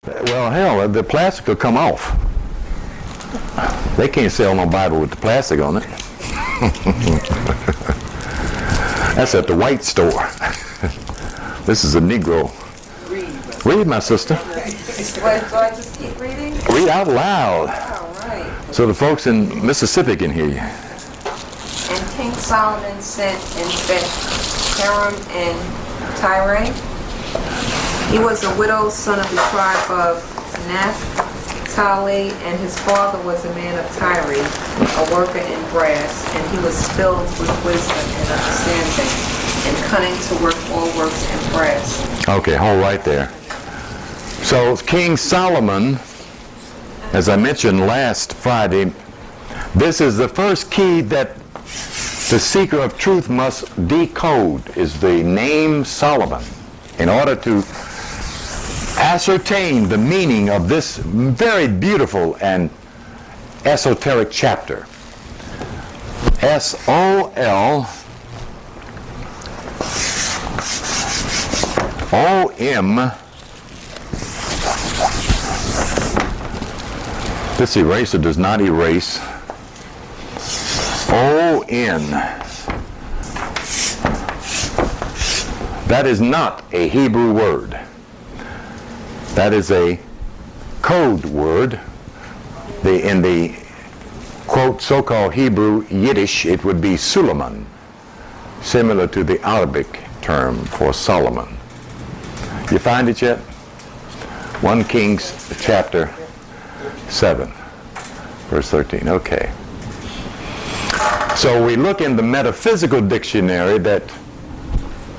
Well, hell, the plastic will come off. They can't sell no Bible with the plastic on it. That's at the white store. This is a Negro. Read, my sister. What, do I just keep reading? Read out loud. All right. So the folks in Mississippi can hear you. And King Solomon sent and fed Hiram and Tyre. He was a widowed son of the tribe of Naphtali, and his father was a man of Tyre, a worker in brass, and he was filled with wisdom and understanding, and cunning to work all works in brass. Okay, hold right there. So King Solomon, as I mentioned last Friday, this is the first key that the seeker of truth must decode, is the name Solomon, in order to ascertain the meaning of this very beautiful and esoteric chapter. S-O-L-O-M. This eraser does not erase. O-N. That is not a Hebrew word. That is a code word. In the, quote, so-called Hebrew Yiddish, it would be Suleiman, similar to the Arabic term for Solomon. You find it yet? 1 Kings chapter 7, verse 13. Okay. So we look in the metaphysical dictionary that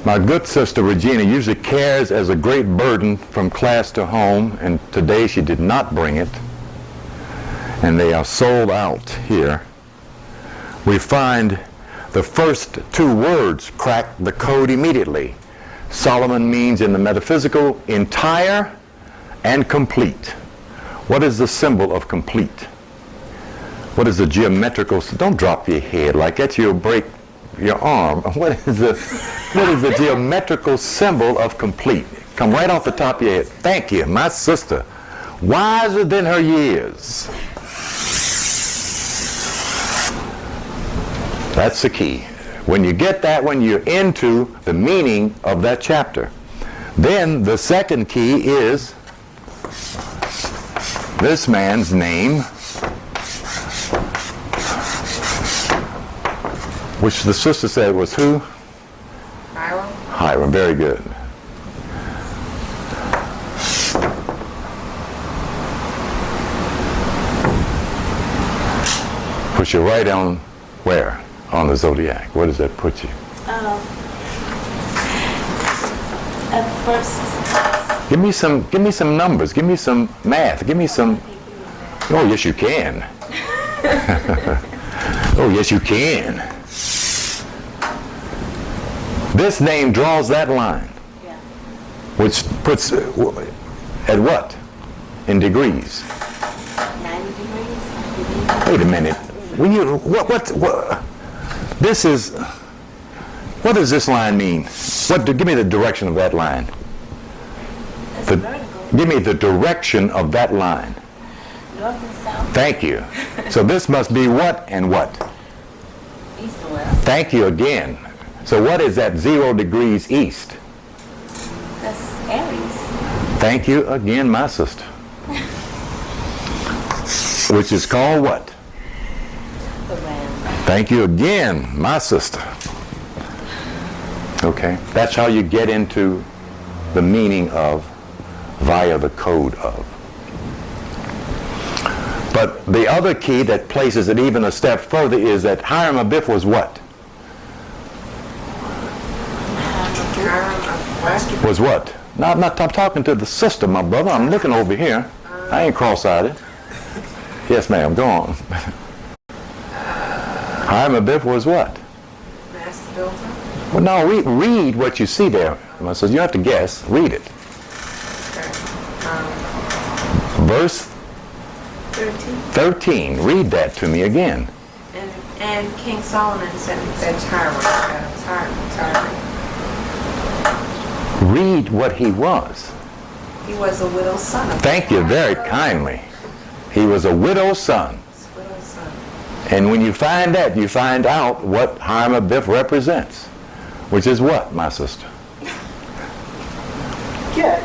my good sister Regina usually carries as a great burden from class to home, and today she did not bring it, and they are sold out here. We find the first 2 words crack the code immediately. Solomon means in the metaphysical entire and complete. What is the symbol of complete? What is the geometrical? Don't drop your head like that, you'll break your arm. What is the geometrical symbol of complete? Come right off the top of your head. Thank you, my sister. Wiser than her years. That's the key. When you get that, when you're into the meaning of that chapter, then the second key is this man's name, which the sister said was who? Hiram. Hiram, very good. Put you right on where? On the zodiac. Where does that put you? At first. Give me some numbers. Give me some math. Give me some. Oh, yes, you can. Oh, yes, you can. This name draws that line, Yeah. which puts at what? In degrees. 90 degrees. Wait a minute. When you what? This is. What does this line mean? Give me the direction of that line. That's vertical. Give me the direction of that line. North and south. Thank you. So this must be what and what? East and west. Thank you again. So what is that 0 degrees east? That's Aries. Thank you again, my sister. Which is called what? The ram. Thank you again, my sister. Okay, that's how you get into the meaning of via the code of. But the other key that places it even a step further is that Hiram Abiff was what? Was what? No, I'm talking to the sister, my brother. I'm looking over here. I ain't cross-eyed. Yes, ma'am, go on. Hiram Abiff was what? Master builder. Well, no, read what you see there. So you have to guess. Read it. Okay. Verse 13. Read that to me again. And King Solomon sent Tyre. Read what he was. He was a widow's son. Thank you very kindly. He was a widow's son. Widow's son. And when you find that, you find out what Hiram Abiff represents. Which is what, my sister? Good.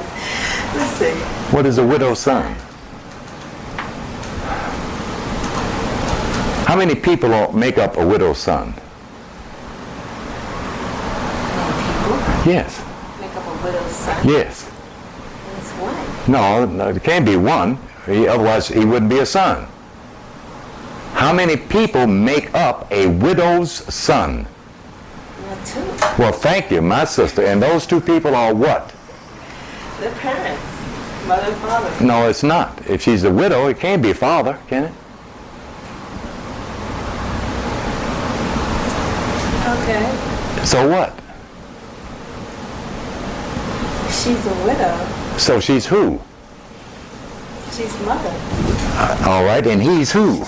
Let's see. What is a widow's son? How many people make up a widow's son? Yes. Make up a widow's son. Yes. It's one. No, it can't be one. Otherwise, he wouldn't be a son. How many people make up a widow's son? Well, two. Well, thank you, my sister. And those two people are what? The parents. Mother and father. No, it's not. If she's a widow, it can't be father, can it? Okay. So what? She's a widow. So she's who? She's mother. All right, and he's who?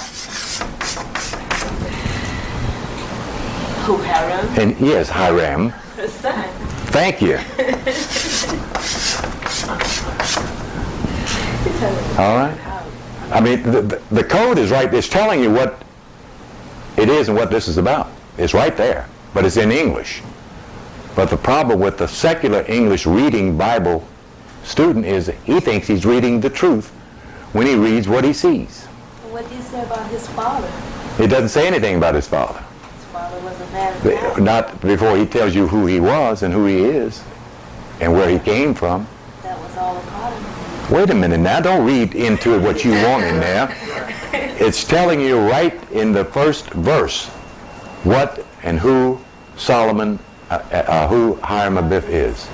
Who, Hiram? And yes, Hiram. Her son. Thank you. All right. I mean, the code is right. It's telling you what it is and what this is about. It's right there, but it's in English. But the problem with the secular English reading Bible student is he thinks he's reading the truth when he reads what he sees. What did he say about his father? It doesn't say anything about his father. His father was a man of God. Not before he tells you who he was and who he is and where he came from. That was all a part of him. Wait a minute now, don't read into it what you want in there. It's telling you right in the first verse what and who Solomon, who Hiram Abiff is.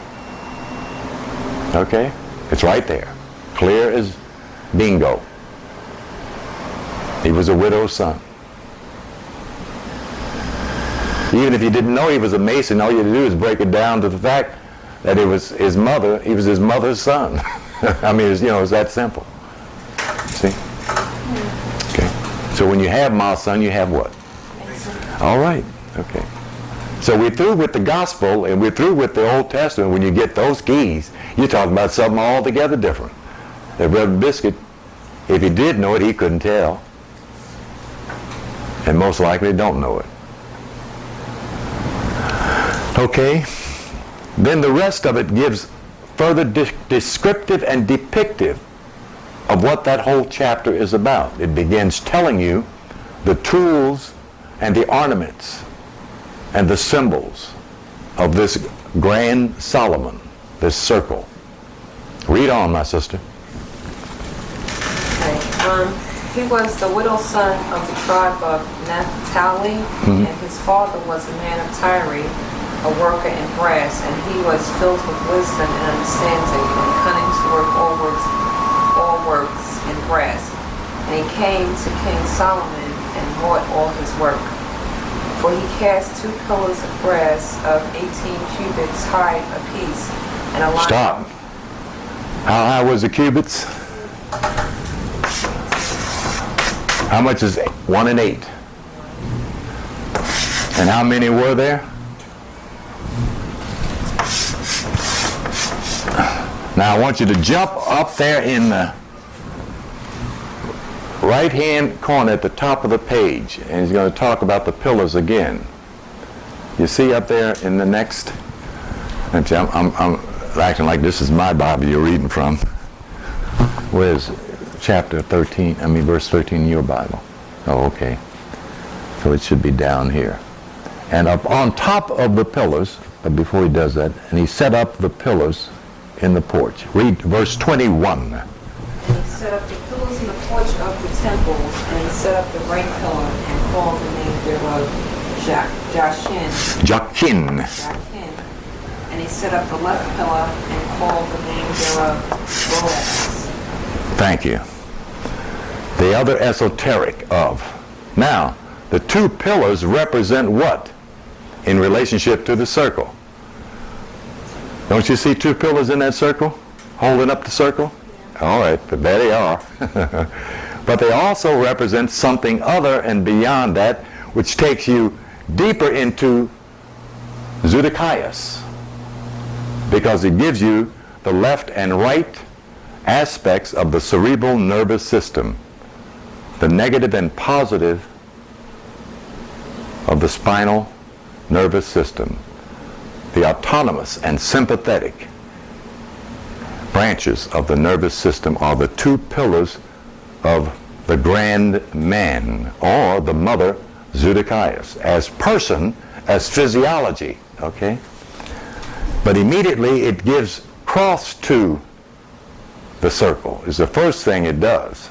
Okay? It's right there. Clear as bingo. He was a widow's son. Even if you didn't know he was a Mason, all you had to do is break it down to the fact that it was his mother, he was his mother's son. I mean, it's that simple. See? Okay. So when you have my son, you have what? All right. Okay. So we're through with the gospel and we're through with the Old Testament. When you get those keys, you're talking about something altogether different. That Reverend Biscuit, if he did know it, he couldn't tell. And most likely don't know it. Okay. Then the rest of it gives further descriptive and depictive of what that whole chapter is about. It begins telling you the tools and the ornaments and the symbols of this grand Solomon, this circle. Read on, my sister. Okay. He was the widow's son of the tribe of Naphtali, and his father was a man of Tyre, a worker in brass, and he was filled with wisdom and understanding and cunning to work all works in brass. And he came to King Solomon and wrought all his work. For he cast 2 pillars of brass of 18 cubits high apiece, and a line. Stop. How high was the cubits? How much is 1 and 8? And how many were there? Now I want you to jump up there in the right-hand corner at the top of the page, and he's going to talk about the pillars again. You see up there in the next, I'm acting like this is my Bible you're reading from. Where's chapter 13, verse 13 in your Bible? Oh, okay. So it should be down here. And up on top of the pillars, but before he does that, and he set up the pillars in the porch. Read verse 21. And he set up the pillars in the porch of the temples, and he set up the right pillar and called the name thereof Jachin. And he set up the left pillar and called the name thereof Boaz. Thank you. The other esoteric of. Now, the 2 pillars represent what in relationship to the circle? Don't you see 2 pillars in that circle holding up the circle? All right, but there they are. But they also represent something other and beyond that, which takes you deeper into Zedekiah, because it gives you the left and right aspects of the cerebral nervous system, the negative and positive of the spinal nervous system, the autonomous and sympathetic branches of the nervous system are the two pillars of the grand man, or the mother Zoodokias, as person, as physiology, okay? But immediately it gives cross to the circle, is the first thing it does.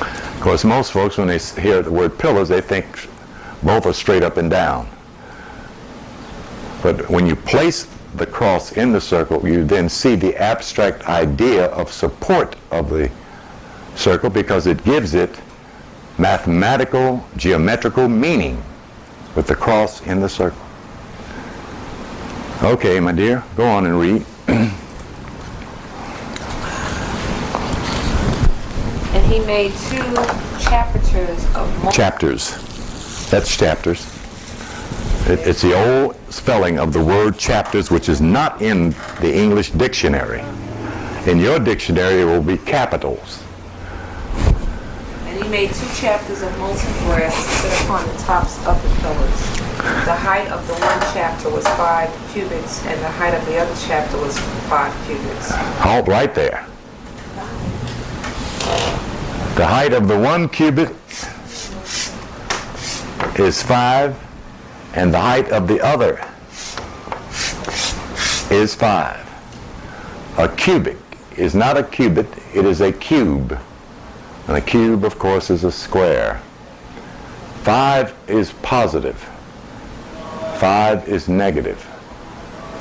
Of course, most folks, when they hear the word pillars, they think both are straight up and down. But when you place the cross in the circle, you then see the abstract idea of support of the circle, because it gives it mathematical, geometrical meaning with the cross in the circle. Okay, my dear, go on and read. And he made 2 chapters of chapters. That's chapters. It's the old spelling of the word chapters, which is not in the English dictionary. In your dictionary, it will be capitals. And he made 2 chapters of molten brass set upon the tops of the pillars. The height of the one chapter was 5 cubits, and the height of the other chapter was 5 cubits. Halt right there. The height of the one cubit is 5, and the height of the other is 5. A cubic is not a cubit, it is a cube. And a cube, of course, is a square. 5 is positive. 5 is negative.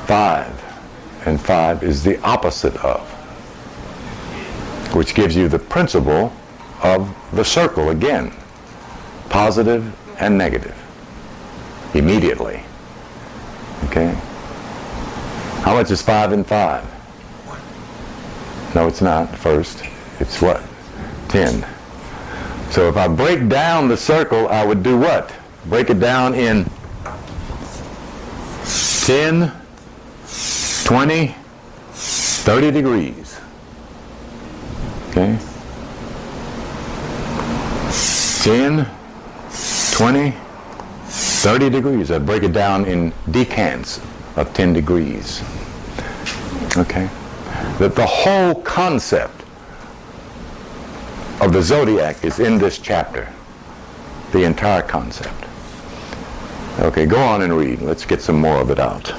5 and 5 is the opposite of, which gives you the principle of the circle again. Positive and negative. Immediately. Okay? How much is 5 and 5? No, it's not first. It's what? 10. So if I break down the circle, I would do what? Break it down in 10, 20, 30 degrees. Okay? 10, 20, 30 degrees. I'd break it down in decants of 10 degrees. Okay? That the whole concept of the zodiac is in this chapter. The entire concept. Okay, go on and read. Let's get some more of it out.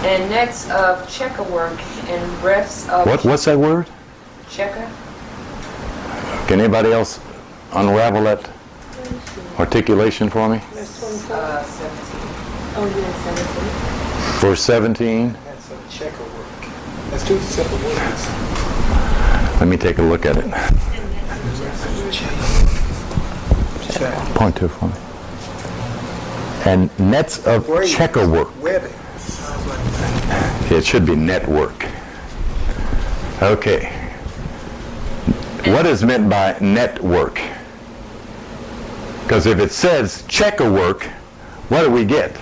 And nets of checkerwork and refts of... What's that word? Checker? Can anybody else unravel that articulation for me? 17. Oh, yeah, 17. Verse 17. That's a checker work. That's 2 simple words. Let me take a look at it. Point to it for me. And nets of checkerwork. Webbing. It should be network. Okay. What is meant by network? Because if it says checkerwork, what do we get?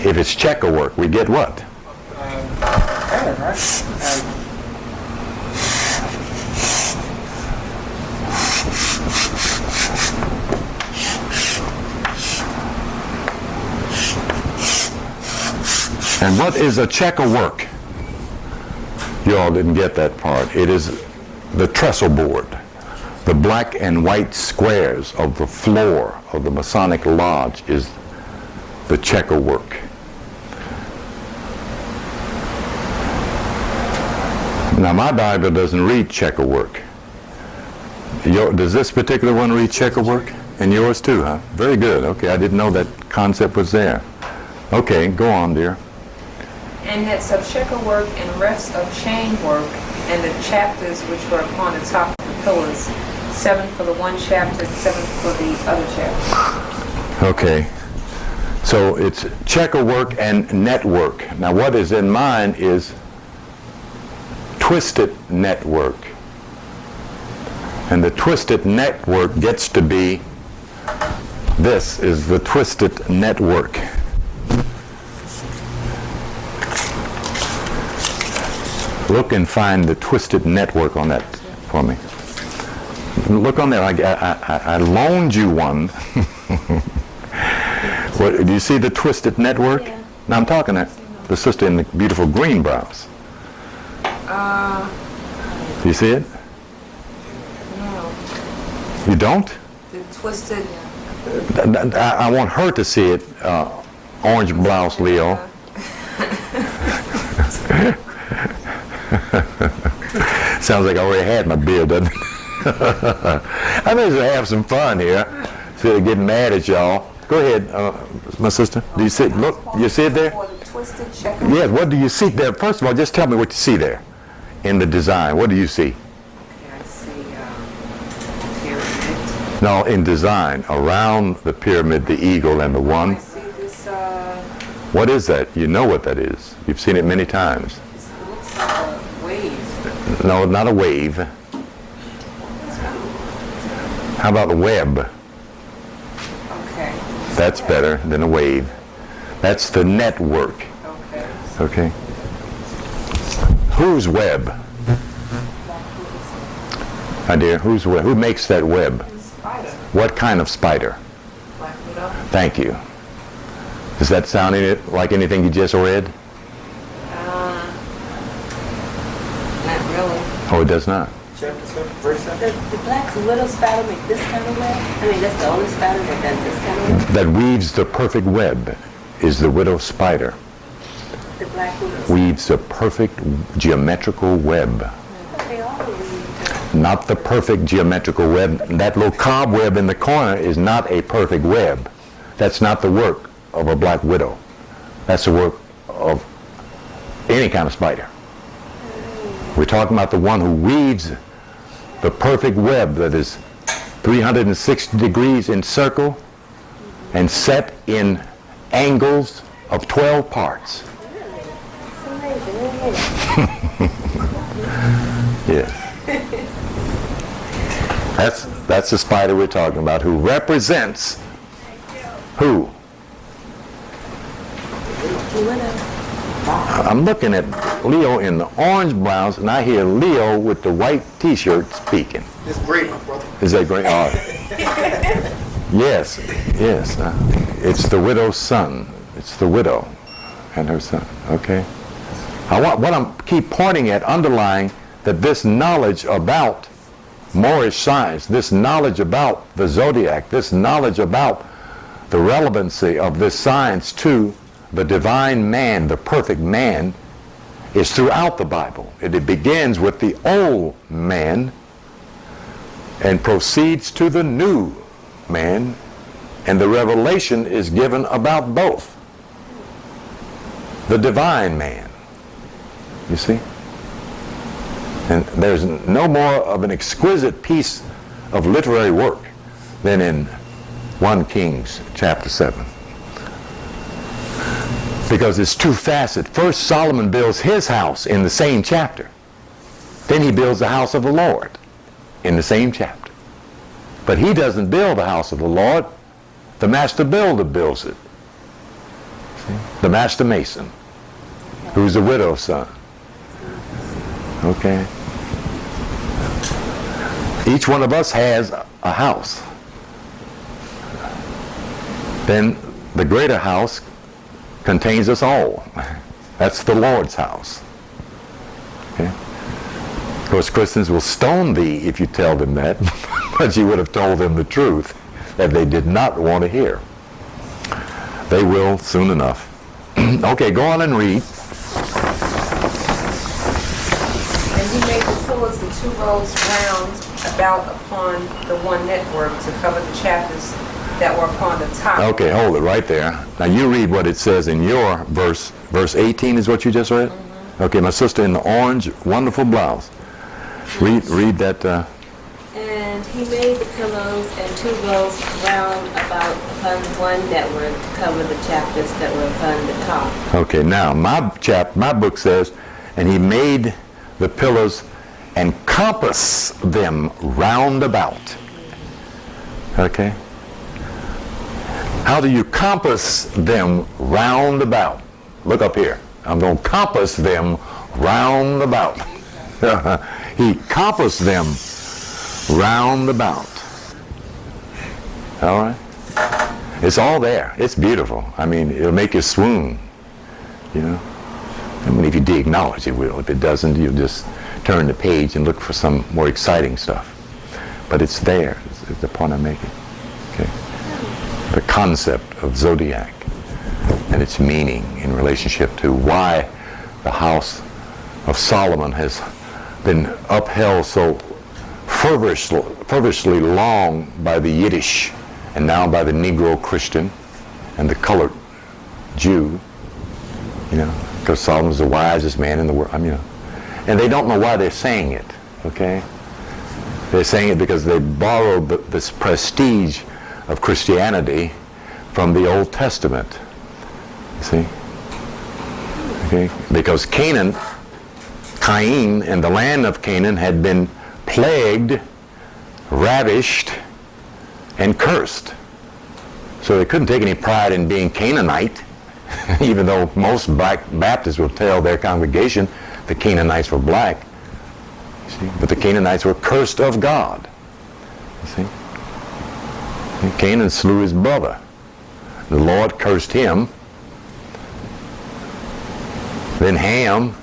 If it's checkerwork, we get what? Pattern, right? And what is a checkerwork? You all didn't get that part. It is the trestle board, the black and white squares of the floor of the Masonic Lodge is the checkerwork. Now my Bible doesn't read checkerwork. Does this particular one read checkerwork? And yours too, huh? Very good. Okay, I didn't know that concept was there. Okay, go on, dear. And nets of checkerwork and refts of chain work, and the chapters which were upon the top of the pillars, 7 for the one chapter, 7 for the other chapter. Okay. So it's checkerwork and network. Now what is in mine is twisted network. And the twisted network gets to be, this is the twisted network. Look and find the twisted network on that for me. Look on there. I loaned you one. What, do you see the twisted network? Yeah. Now I'm talking to the sister in the beautiful green blouse. Do you see it? No. You don't? The twisted. I want her to see it. Orange blouse, Leo. Sounds like I already had my beer, doesn't it? I may as well have some fun here. Instead of getting mad at y'all. Go ahead, my sister. Do you see it? Look, you see it there? Or the twisted checker. Yes, what do you see there? First of all, just tell me what you see there in the design. What do you see? Okay, I see pyramid. No, in design, around the pyramid, the eagle, and the I one. see this, What is that? You know what that is. You've seen it many times. it looks like a wave. No, not a wave. How about a web? Okay. That's better than a wave. That's the network. Okay. Okay. Whose web? My dear, whose web? Who makes that web? Spider. What kind of spider? Black widow. Thank you. Does that sound like anything you just read? Not really. Oh, it does not. Chapter 7, verse 7. The black widow spider make this kind of web? I mean, that's the only spider that does this kind of web? That weaves the perfect web is the widow spider. The black widow. Weaves a perfect geometrical web. They all weave. Not the perfect geometrical web. That little cobweb in the corner is not a perfect web. That's not the work of a black widow. That's the work of any kind of spider. We're talking about the one who weaves the perfect web that is 360 degrees in circle and set in angles of 12 parts. It's amazing, isn't it? Yes. That's the spider we're talking about, who represents who? The widow. I'm looking at Leo in the orange blouse, and I hear Leo with the white T-shirt speaking. It's great, my brother. Is that great? Yes, yes. It's the widow's son. It's the widow and her son. Okay. I keep pointing at, underlying, that this knowledge about Moorish science, this knowledge about the zodiac, this knowledge about the relevancy of this science to the divine man, the perfect man, is throughout the Bible. It begins with the old man and proceeds to the new man, and the revelation is given about both. The divine man, you see? And there's no more of an exquisite piece of literary work than in 1 Kings chapter 7. Because it's two-faceted. First, Solomon builds his house in the same chapter. Then he builds the house of the Lord in the same chapter. But he doesn't build the house of the Lord. The master builder builds it. See? The master mason, who's the widow's son. Okay? Each one of us has a house. Then the greater house contains us all. That's the Lord's house. Okay? Of course, Christians will stone thee if you tell them that, but you would have told them the truth that they did not want to hear. They will soon enough. Okay, go on and read. And he made the pillars the 2 rows round about upon the one network to cover the chapters that were upon the top. Okay, hold it right there. Now you read what it says in your verse. Verse 18 is what you just read? Mm-hmm. Okay, my sister in the orange, wonderful blouse. Read that. And he made the pillows and 2 rows round about upon one network to cover the chapters that were upon the top. Okay, now my book says, and he made the pillars and compass them round about. Okay? How do you compass them round about? Look up here. I'm going to compass them round about. He compassed them round about. All right? It's all there. It's beautiful. I mean, it'll make you swoon, you know. I mean, if you dig knowledge, it will. If it doesn't, you'll just turn the page and look for some more exciting stuff. But it's there, is the point I'm making. Okay? The concept of zodiac and its meaning in relationship to why the house of Solomon has been upheld so fervorously long by the Yiddish and now by the Negro Christian and the colored Jew, you know, because Solomon's the wisest man in the world. I mean, you know, and they don't know why they're saying it, okay? They're saying it because they borrowed this prestige of Christianity from the Old Testament, you see? Okay? Because Cain and the land of Canaan had been plagued, ravished, and cursed. So they couldn't take any pride in being Canaanite, even though most black Baptists will tell their congregation the Canaanites were black. You see? But the Canaanites were cursed of God. You see? And Canaan slew his brother. The Lord cursed him. Then Ham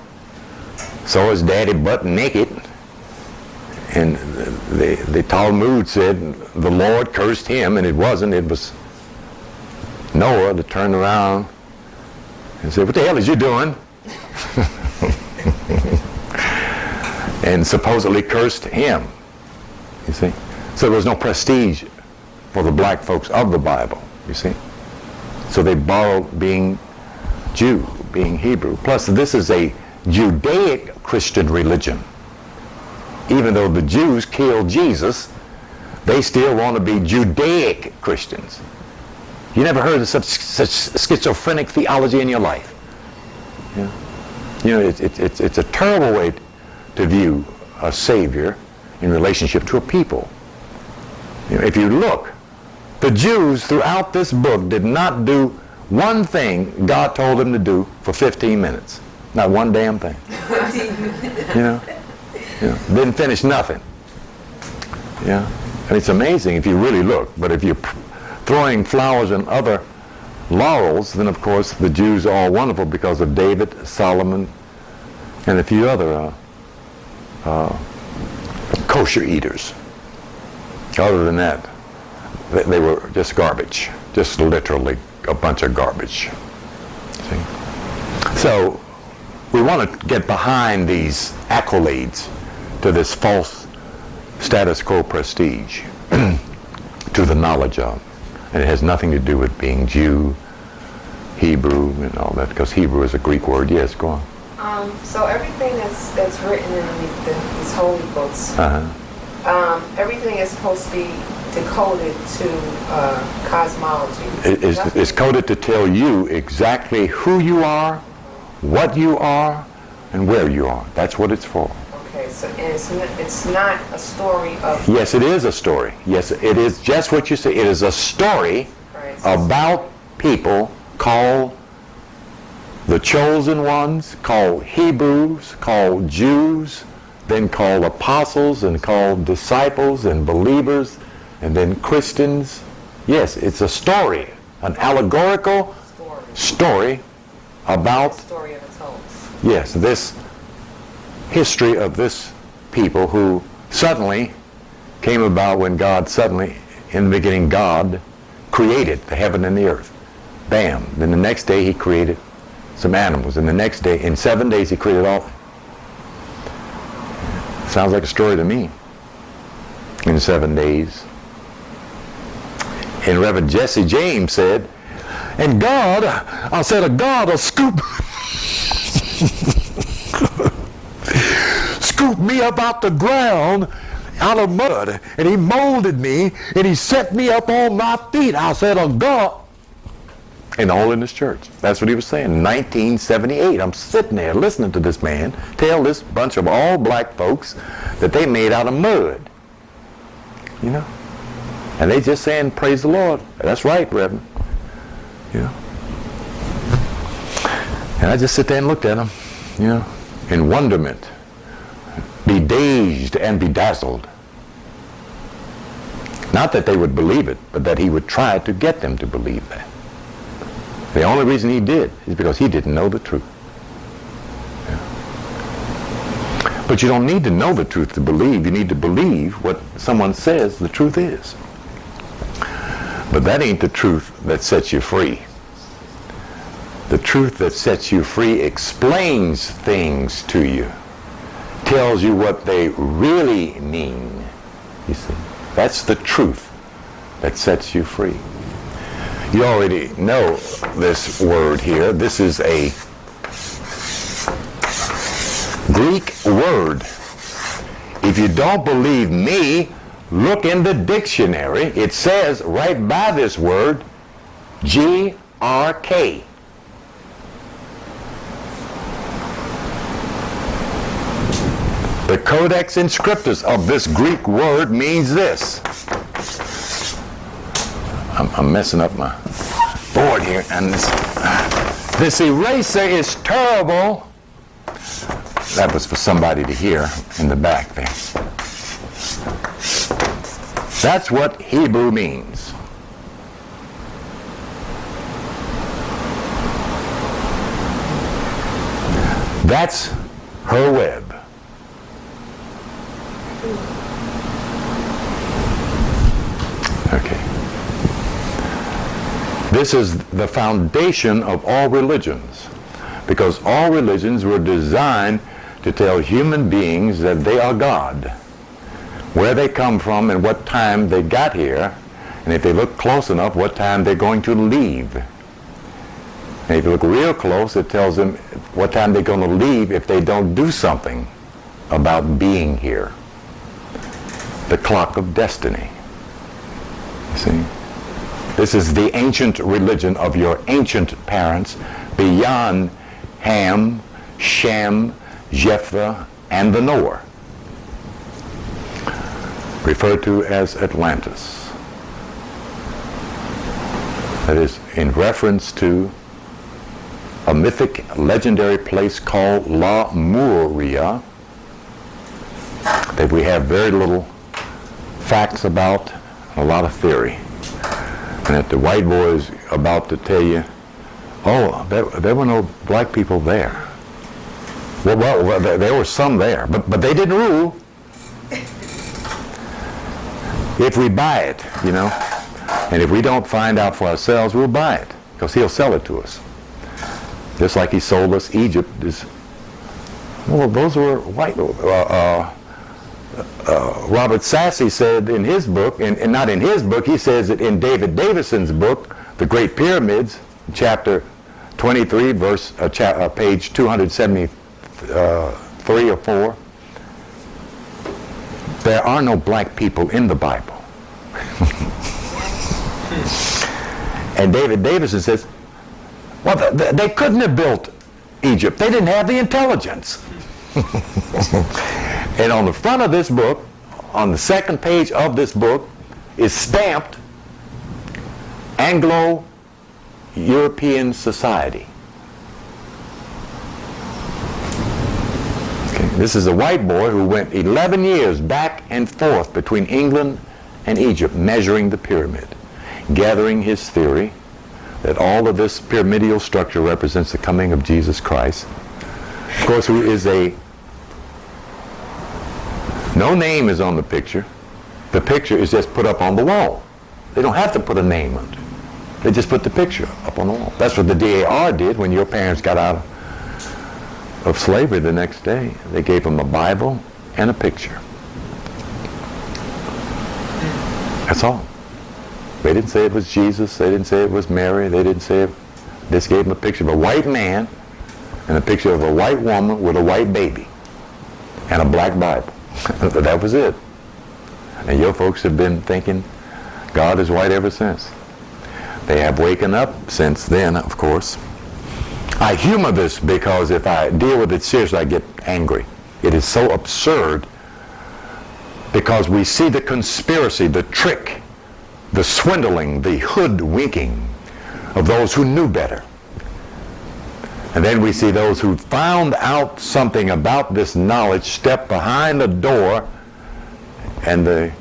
saw his daddy butt naked, and the Talmud said the Lord cursed him, and it wasn't. It was Noah that turned around and said, "What the hell is you doing?" And supposedly cursed him. You see? So there was no prestige for the black folks of the Bible, you see? So they borrowed being Jew, being Hebrew. Plus, this is a Judaic Christian religion. Even though the Jews killed Jesus, they still want to be Judaic Christians. You never heard of such schizophrenic theology in your life. Yeah. You know, it's a terrible way to view a Savior in relationship to a people. You know, if you look, the Jews throughout this book did not do one thing God told them to do for 15 minutes. Not one damn thing. You know? Didn't finish nothing. Yeah? And it's amazing if you really look. But if you're throwing flowers and other laurels, then of course the Jews are all wonderful because of David, Solomon, and a few other kosher eaters. Other than that, they were just garbage. Just literally a bunch of garbage. See? So we want to get behind these accolades to this false status quo prestige to the knowledge of. And it has nothing to do with being Jew, Hebrew, and all that, because Hebrew is a Greek word. Yes, go on. So everything that's written in these holy books, everything is supposed to be decoded to cosmology. It's coded to tell you exactly who you are, what you are, and where you are. That's what it's for. Okay, so it's not a story of... Yes, it is a story. Yes, it is just what you say. It is a story about people called the chosen ones, called Hebrews, called Jews, then called apostles, and called disciples and believers, and then Christians. Yes, it's a story, an allegorical story about... The story of its own. Yes, this history of this people who suddenly came about when God suddenly, in the beginning, God created the heaven and the earth. Bam. Then the next day he created some animals. And the next day, in 7 days, he created all. Sounds like a story to me. In 7 days. And Reverend Jesse James said, and God, I said, a God will scoop me up out the ground, out of mud, and he molded me, and he set me up on my feet. I said, a God. In the Holiness Church. That's what he was saying. 1978. I'm sitting there listening to this man tell this bunch of all black folks that they made out of mud. You know? And they just saying, praise the Lord. That's right, Reverend. You know? And I just sit there and looked at him, in wonderment, be dazed and bedazzled. Not that they would believe it, but that he would try to get them to believe that. The only reason he did is because he didn't know the truth. But you don't need to know the truth to believe. You need to believe what someone says the truth is. But that ain't the truth that sets you free. The truth that sets you free explains things to you, tells you what they really mean. You see, that's the truth that sets you free. You already know this word here. This is a Greek word. If you don't believe me, look in the dictionary. It says right by this word, G-R-K. The codex inscriptus of this Greek word means this. I'm messing up my board here, and this eraser is terrible. That was for somebody to hear in the back there. That's what Hebrew means. That's her web. Okay. This is the foundation of all religions, because all religions were designed to tell human beings that they are God, where they come from and what time they got here, and if they look close enough, what time they're going to leave. And if you look real close, it tells them what time they're going to leave if they don't do something about being here. The clock of destiny. You see? This is the ancient religion of your ancient parents beyond Ham, Shem, Jephthah, and the Noah, referred to as Atlantis. That is in reference to a mythic, legendary place called Lemuria that we have very little facts about, a lot of theory. And that the white boy is about to tell you, oh, there were no black people there. Well, there were some there, but they didn't rule. If we buy it, and if we don't find out for ourselves, we'll buy it, because he'll sell it to us. Just like he sold us Egypt. Those were white. Robert Sassy said in his book, and not in his book, he says it in David Davison's book, The Great Pyramids, chapter 23, page 273 or 4. There are no black people in the Bible. And David Davison says, well, they couldn't have built Egypt. They didn't have the intelligence. And on the front of this book, on the second page of this book, is stamped Anglo-European Society. Okay. This is a white boy who went 11 years back and forth between England and Egypt, measuring the pyramid, gathering his theory that all of this pyramidal structure represents the coming of Jesus Christ. Of course, who is no name is on the picture. The picture is just put up on the wall. They don't have to put a name on it. They just put the picture up on the wall. That's what the DAR did when your parents got out of slavery the next day. They gave them a Bible and a picture. That's all. They didn't say it was Jesus. They didn't say it was Mary. They didn't say it. They just gave them a picture of a white man and a picture of a white woman with a white baby and a black Bible. That was it. And your folks have been thinking God is white ever since. They have waken up since then, of course. I humor this because if I deal with it seriously, I get angry. It is so absurd because we see the conspiracy, the trick, the swindling, the hoodwinking of those who knew better. And then we see those who found out something about this knowledge step behind the door, and the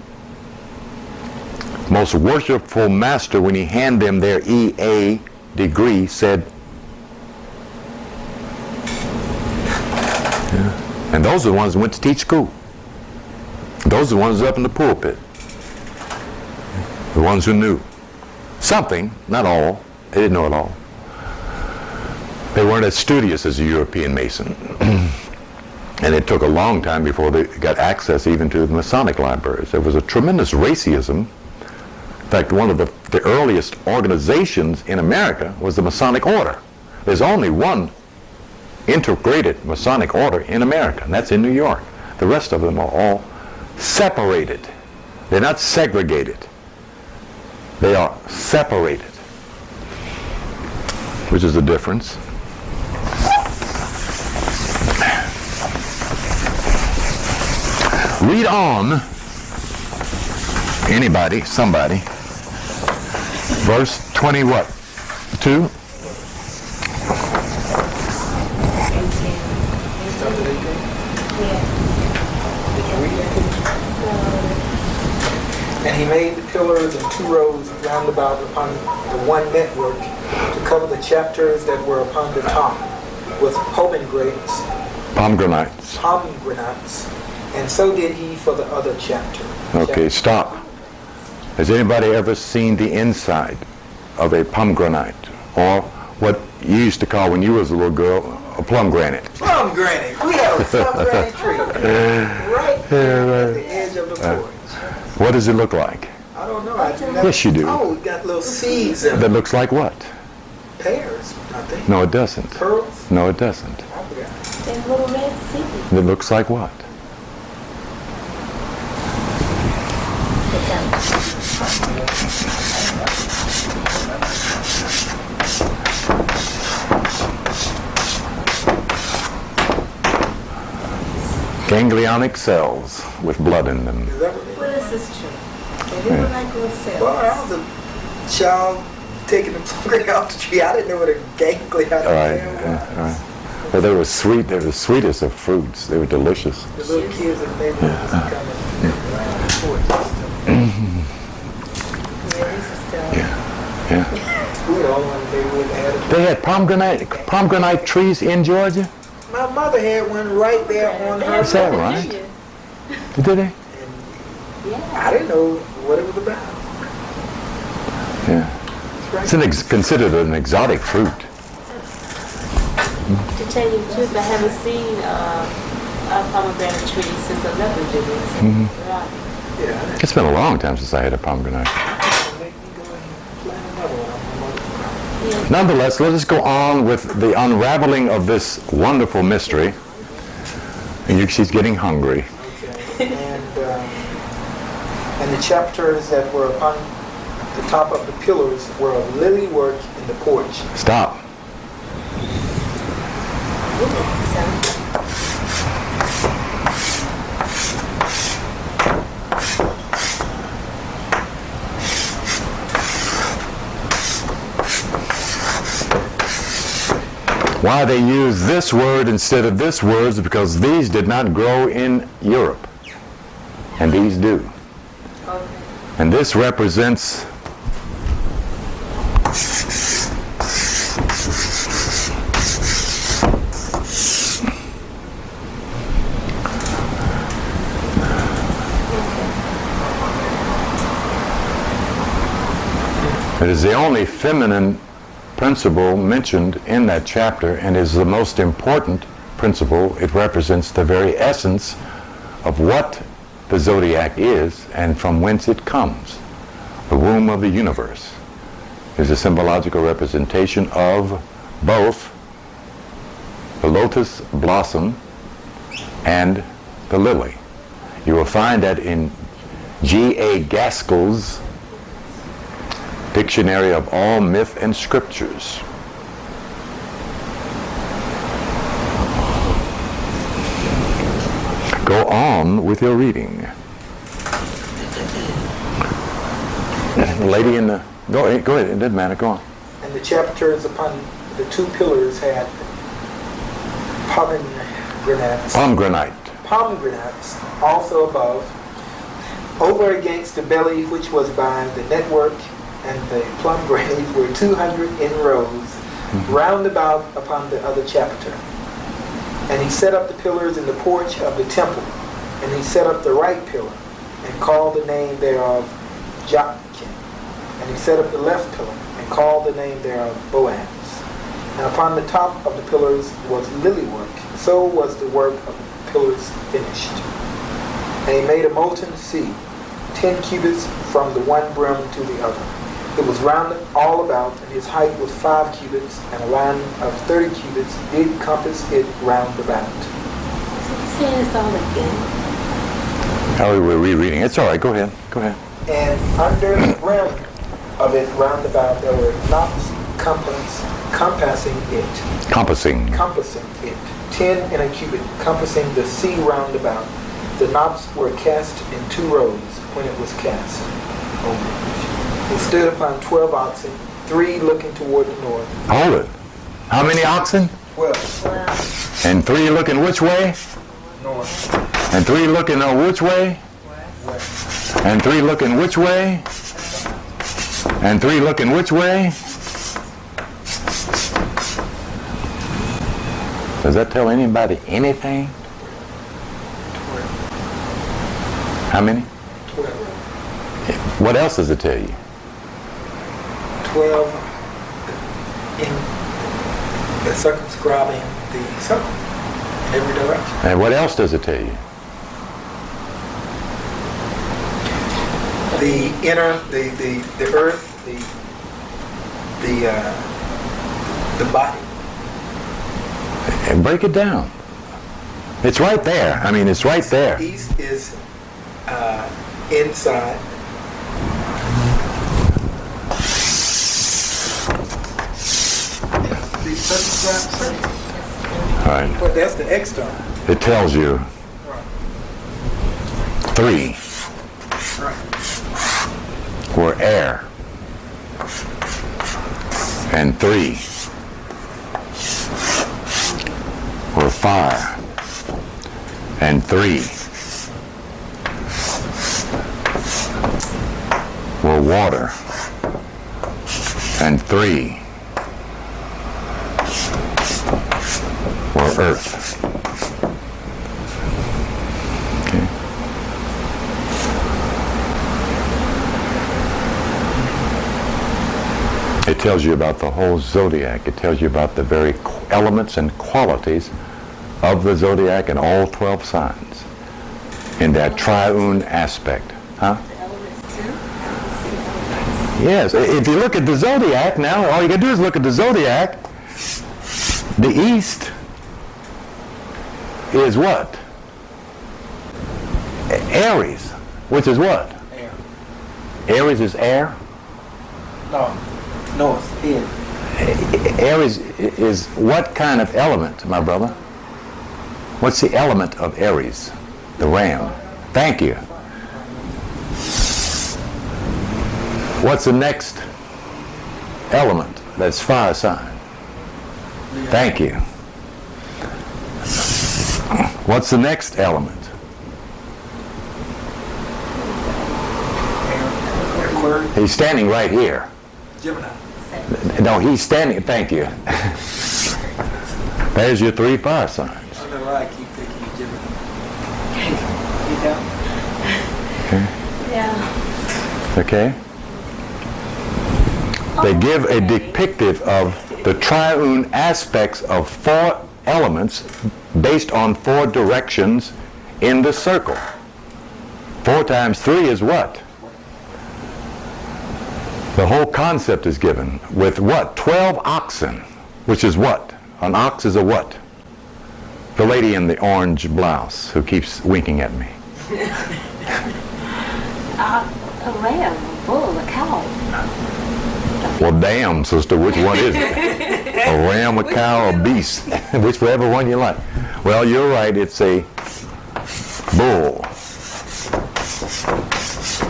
most worshipful master, when he handed them their EA degree, said, yeah. And those are the ones who went to teach school. Those are the ones up in the pulpit. The ones who knew something, not all. They didn't know it all. They weren't as studious as a European Mason. And it took a long time before they got access even to the Masonic libraries. There was a tremendous racism. In fact, one of the earliest organizations in America was the Masonic Order. There's only one integrated Masonic order in America, and that's in New York. The rest of them are all separated. They're not segregated. They are separated, which is the difference. Read on, anybody, somebody, verse 20 what? 2? And he made the pillars in 2 rows round about upon the one network to cover the chapters that were upon the top with pomegranates. And so did he for the other chapter. Okay, stop. Has anybody ever seen the inside of a pomegranate, or what you used to call when you was a little girl, a pomegranate? Pomegranate. We have a pomegranate tree right there at the edge of the porch. What does it look like? I don't know. Yes, you do. Oh, it got little seeds in That it. looks like what? Pears, I think. No, it doesn't. Pearls? No, it doesn't. I forgot. And little red seeds. It looks like what? Ganglionic cells with blood in them. Is that what Well, this is true. They look like little cells. Well, I was a child taking the pomegranate off the tree. I didn't know what a ganglionic All right. cell was. All right. Well, they were sweet. They were the sweetest of fruits. They were delicious. The little kids in the neighborhood was coming around the porch. Yeah, this is still. Yeah. We were the only ones they wouldn't have. They had pomegranate trees in Georgia? My mother had one right there on her. Is that right? Did they? And I didn't know what it was about. Yeah. It's right. It's considered an exotic fruit. To tell you the truth, I haven't seen a pomegranate tree since 11 days. Right. Yeah. It's been a long time since I had a pomegranate. Make me go and plant another one. Yeah. Nonetheless, let us go on with the unraveling of this wonderful mystery. And she's getting hungry. Okay. And the chapters that were upon the top of the pillars were of lily work in the porch. Stop. Why they use this word instead of this word is because these did not grow in Europe, and these do. And this represents it is the only feminine principle mentioned in that chapter, and is the most important principle. It represents the very essence of what the zodiac is and from whence it comes. The womb of the universe is a symbological representation of both the lotus blossom and the lily. You will find that in G.A. Gaskell's Dictionary of All Myth and Scriptures. Go on with your reading. Lady in the... Go ahead, it doesn't matter, go on. And the chapters upon the 2 pillars had pomegranates also above, over against the belly which was by the network, and the pomegranates were 200 in rows, round about upon the other chapiter. And he set up the pillars in the porch of the temple, and he set up the right pillar, and called the name thereof Jachin. And he set up the left pillar, and called the name thereof Boaz. And upon the top of the pillars was lily work. So was the work of the pillars finished. And he made a molten sea, 10 cubits from the one brim to the other. It was rounded all about, and his height was 5 cubits, and a line of 30 cubits did compass it round about. Say this all again. Oh, we're rereading. It's all right. Go ahead. Go ahead. And under the rim of it round about there were knots compassing it. Compassing. Compassing it. 10 in a cubit, compassing the sea round about. The knots were cast in 2 rows when it was cast over. It stood upon 12 oxen, 3 looking toward the north. Hold it. How many oxen? 12. And 3 looking which way? North. And 3 looking which way? West. And 3 looking which way? And 3 looking which way? Does that tell anybody anything? 12. How many? 12. What else does it tell you? 12 in the circumscribing the circle in every direction. And what else does it tell you? The inner, the earth, the body. And break it down. It's right there. I mean, it's right there. East is inside. The circumscribed circle. All right. But that's the external. It tells you Right. 3 Right. were air, and 3 were fire, and 3 were water, and 3 were earth. Okay. It tells you about the whole zodiac. It tells you about the very elements and qualities of the zodiac and all 12 signs in that triune aspect. Huh? Yes. If you look at the zodiac now, all you got to do is look at the zodiac. The east is what? Aries, which is what? Air. Aries is air. No. North. In. Aries is what kind of element, my brother? What's the element of Aries? The ram. Thank you. What's the next element? That's fire sign. Thank you. What's the next element? Aquarius. He's standing right here. Gemini. No, he's standing. Thank you. There's your 3 fire signs. I don't know why I keep thinking Gemini. You know? Yeah. Okay? They give a depictive of the triune aspects of 4 elements based on 4 directions in the circle. 4 times 3 is what? The whole concept is given with what? 12 oxen, which is what? An ox is a what? The lady in the orange blouse who keeps winking at me. A lamb, a bull, a cow. Well, damn, sister, which one is it? A ram, a cow, a beast? Whichever one you like. Well, you're right, it's a bull.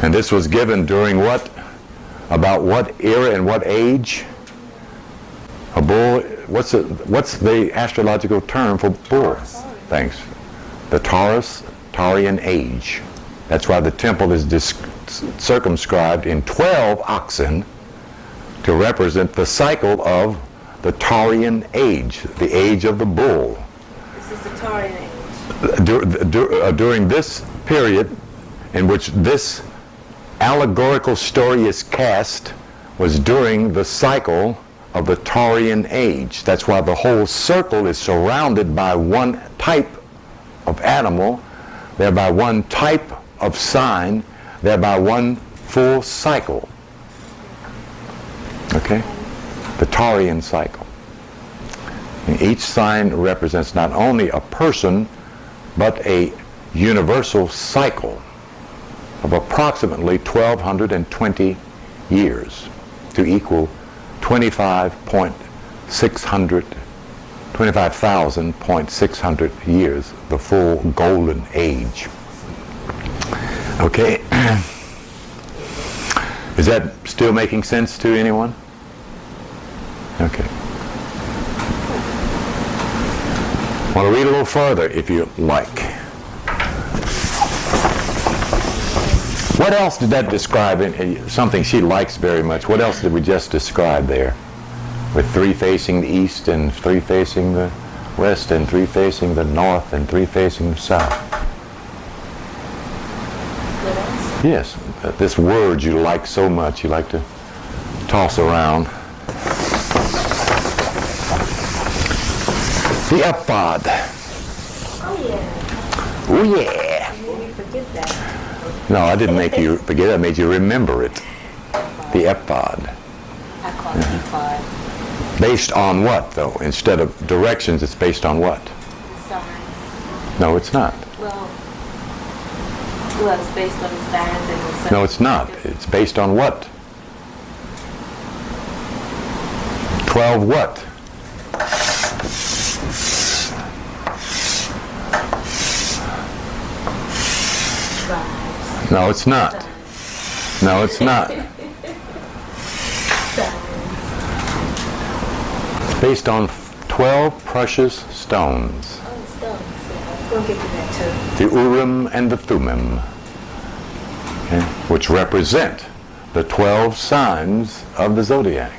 And this was given during what? About what era and what age? A bull, what's the astrological term for bull? Thanks. The Taurian age. That's why the temple is circumscribed in 12 oxen to represent the cycle of the Taurian age, the age of the bull. This is the Taurian age. During this period in which this allegorical story is cast was during the cycle of the Taurian age. That's why the whole circle is surrounded by one type of animal, thereby one type of sign, thereby one full cycle. Okay? The Taurian cycle. And each sign represents not only a person, but a universal cycle of approximately 1,220 years to equal 25,600 years, the full golden age. Okay? Is that still making sense to anyone? Okay. Want to read a little further if you like. What else did that describe? Something she likes very much. What else did we just describe there? With 3 facing the east and 3 facing the west and 3 facing the north and 3 facing the south. What else? Yes, this word you like so much, you like to toss around. The ephod. Oh yeah. Oh yeah. You made me forget that. No, I didn't make you forget it. I made you remember it. The ephod. I call it ephod. Based on what, though? Instead of directions, it's based on what? Signs. No, it's not. Well, it's based on the signs and the signs. No, it's not. It's based on what? 12 what? Tribes. No, it's not. No, it's not. It's based on 12 precious stones. Oh, stones. Yeah, we'll get to that too. The Urim and the Thummim, okay, which represent the 12 signs of the zodiac.